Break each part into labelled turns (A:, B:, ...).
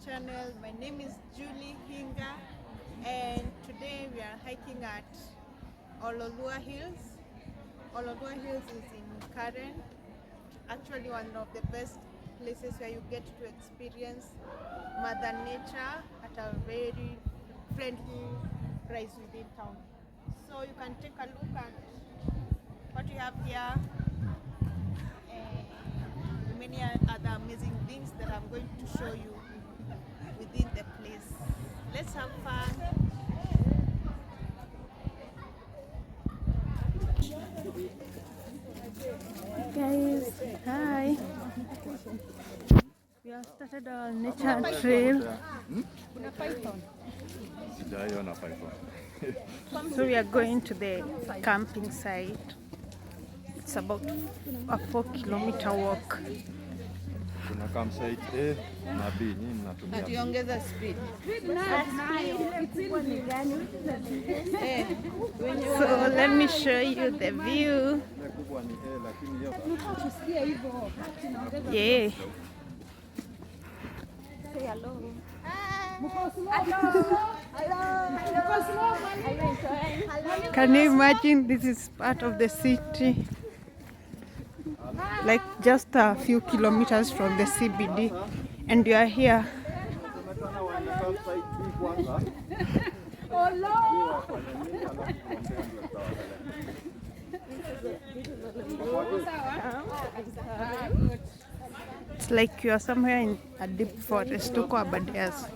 A: channel. My name is Julie Hinga, and today we are hiking at Ololuua Hills. Ololuua Hills is in Karen, actually one of the best places where you get to experience Mother Nature at a very friendly price within town. So you can take a look at what we have here and many other amazing things that I'm going to show you within the place. Let's have fun. Guys, hi. We have started our nature trail. So we are going to the camping site. It's about a 4-kilometer walk.
B: Kuna campsite A na B, nini mnatumia?
A: Tuongeza speed. So let me show you the view. Yeah. Say hello. Can you imagine, this is part of the city, like just a few kilometers from the CBD, and you are here. It's like you are somewhere in a deep forest. Tuko Abadeas.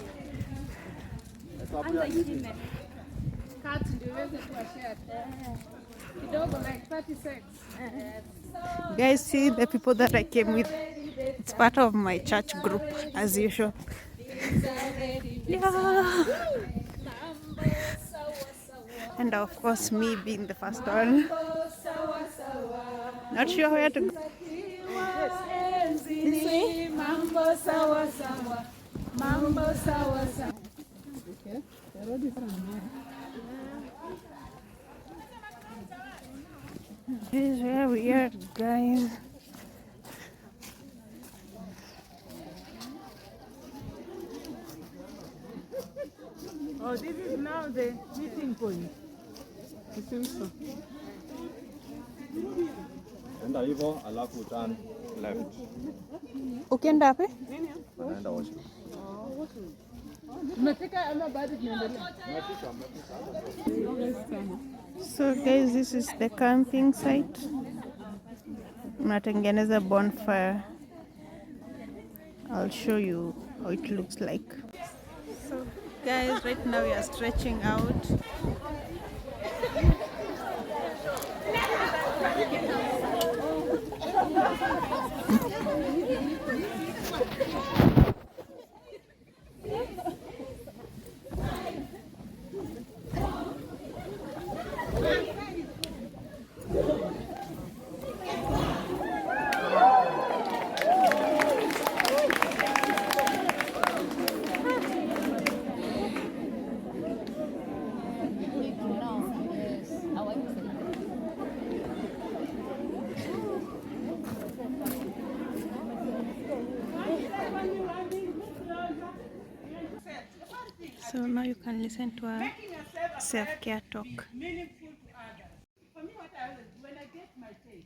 A: Guys, see the people that I came with. It's part of my church group, as usual. Yeah. And of course, me being the first one. Not sure where to go. This is where we are, guys.
C: Oh, this is now the meeting point. I think so.
B: Enda hivyo alafu turn left.
A: Ukienda wapi?
B: Unaenda wapi?
C: Tunafika ama bado tunaendelea?
A: So guys, this is the camping site. Unatengeneza bonfire. I'll show you how it looks like. So guys, right now we are stretching out. So now you can listen to a self-care talk.
C: Meaningful to others. For me, what I always do when I get my pay,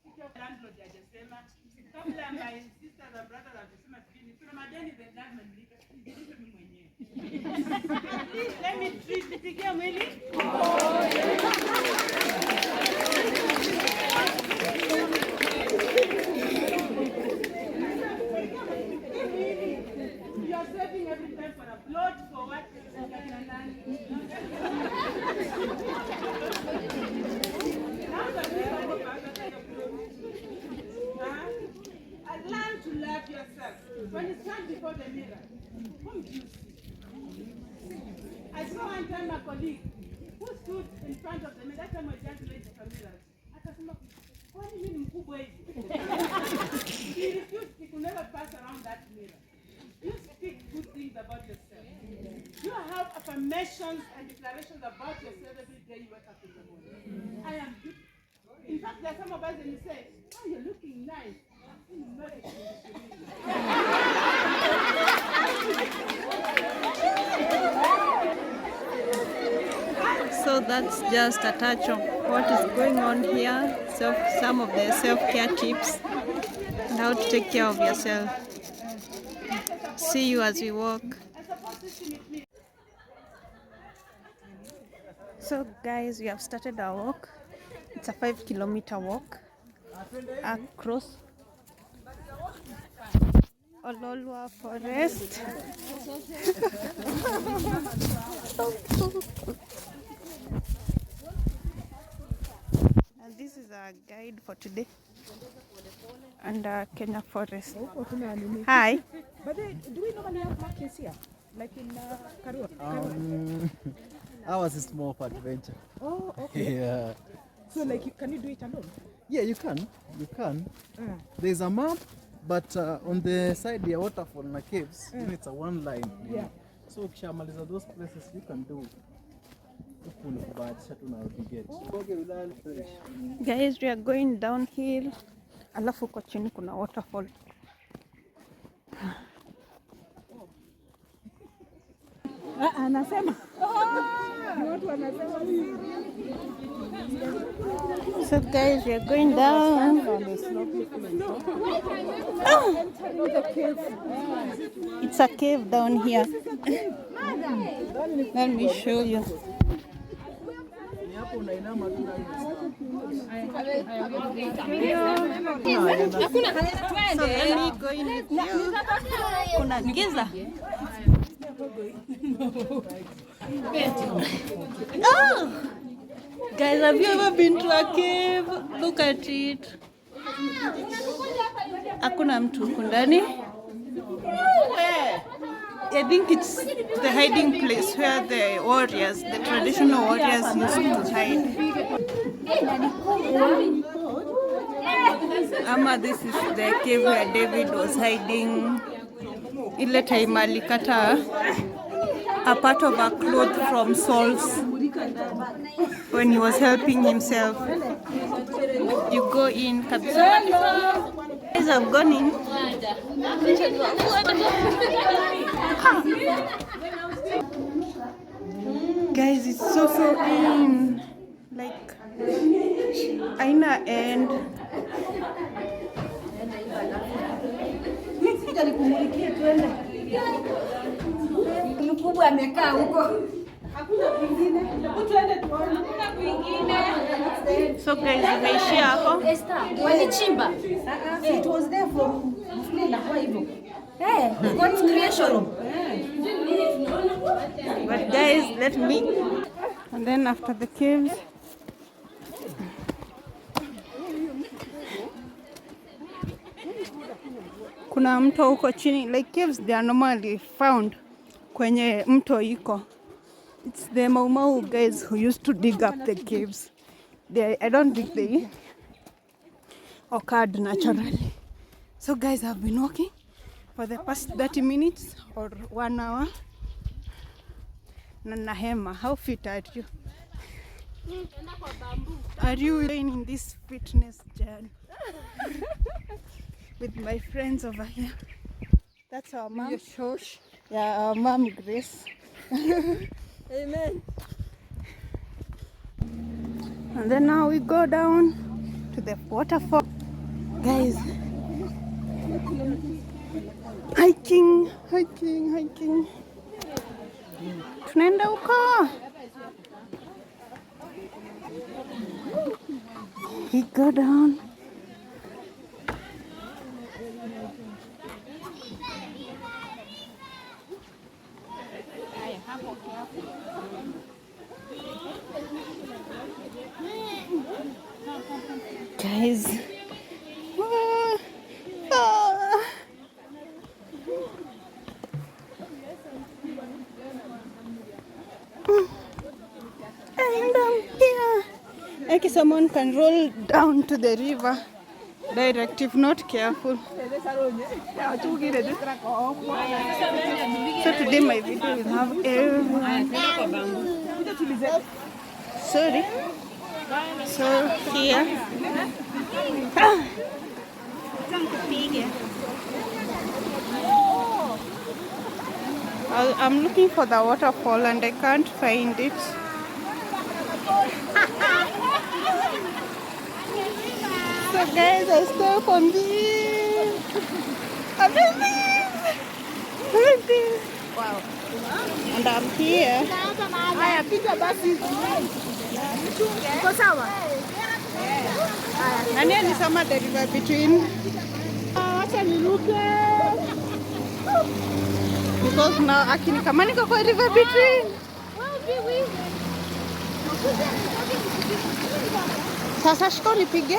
C: if your landlord hajasema, kabla my sisters and brothers hajasema sijini, kuna madeni the government nilipe mimi mwenyewe. Let me treat nipigie mwili. You are saving every time for a plot for what? Learn to love yourself. When you stand before the mirror, whom do you see? I saw one time a colleague who stood in front of the mirror. That time was just late for mirrors. Akasema, kwani mimi ni mkubwa hivi? He refused. He could never pass around that mirror. You speak good things about yourself. You have affirmations and declarations about yourself every day you wake up in the morning. I am good. In fact, there are some of us and you say, oh, you're looking nice.
A: that's just a touch of what is going on here. Some of the self-care tips and how to take care of yourself. See you as we walk. So guys, we have started our walk. It's a 5-kilometer walk across Ololuua forest. And this is our guide for today. And Kenya forest. Hi.
D: But do we normally have markets here? Like in Karua?
E: Ours is more of adventure.
D: Oh, okay.
E: Yeah.
D: So like, can you do it alone?
E: Yeah, you can. There's a map, but on the side the waterfall and the caves, it's a one line.
D: Yeah.
E: So ukishamaliza those places you can do.
A: Guys, we are going downhill. Alafu huko chini kuna waterfall.
D: Anasema. Watu wanasema.
A: So guys, we are going down. Oh. It's a cave down here. Let me show you. So let me go in with you. Kuna giza. Oh! Guys, have you ever been to a cave? Look at it. Hakuna mtu huku ndani. I think it's the hiding place where the warriors, the traditional warriors used to hide. Ama this is the cave where David was hiding. Ile time alikata a part of a cloth from Saul's when he was helping himself. You go in, kabisa. Guys have gone in. Guys, it's so in. Like, aina end.
F: Mkubwa amekaa huko.
A: So guys, tumeishia hapo.
F: Walichimba. It was there from hivyo. God's creation.
A: But guys, let me. And then after the caves, kuna mto huko chini. Like caves, they are normally found kwenye mto iko. It's the Mau Mau guys who used to dig up the caves. I don't think they occurred naturally. So guys, I've been walking for the past 30 minutes or 1 hour. Nahema, how fit are you? Are you in this fitness journey? With my friends over here. That's our mom. Yeah, our mom Grace.
F: Amen.
A: And then now we go down to the waterfall. Guys, hiking. Tunaenda huko. We go down. Guys, and here, like someone can roll down to the river direct if not careful. So today my video will have everyone. Sorry. So here, I'm looking for the waterfall and I can't find it. So guys, I stop on this. Amazing. Look at this. Wow. And I'm here.
D: Haya, piga basi. Iko sawa?
A: Nani alisema the river between?
D: Acha niruke.
A: Because now akini kama niko kwa river between. Sasa shiko nipige.